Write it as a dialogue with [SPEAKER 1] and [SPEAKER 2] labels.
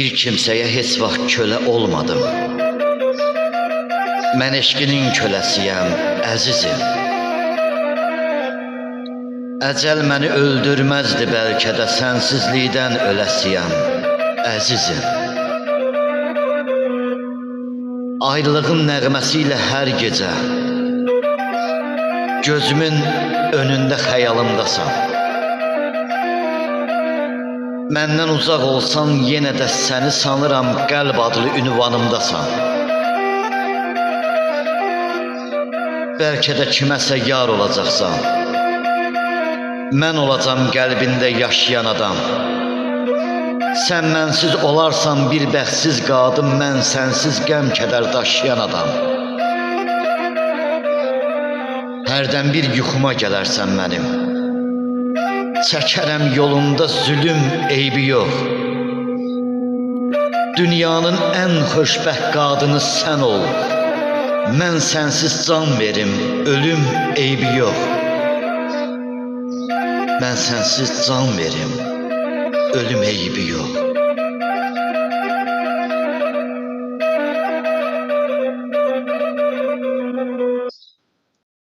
[SPEAKER 1] Bir kimsəyə heç vaxt kölə olmadım. Mən eşqinin köləsiyəm, əzizim. Əcəl məni öldürməzdi bəlkə də, sənsizlikdən öləsiyəm, əzizim. Ayrılığın nəğməsi ilə hər gecə gözümün önündə xəyalımdasan. Məndən uzaq olsan, yenə də səni sanıram, qəlb adlı ünvanımdasan. Bəlkə də kiməsə yar olacaqsan, mən olacam qəlbində yaşayan adam. Sən mənsiz olarsan bir bəxtsiz qadın, mən sənsiz qəm kədər daşıyan adam. Hərdən bir yuxuma gələrsən mənim, çəkərəm yolunda zülüm, eybi yox. Dünyanın ən xoşbəxt qadını sən ol, mən sənsiz can verim, ölüm, eybi yox. Mən sənsiz can verim, ölüm, eybi yox.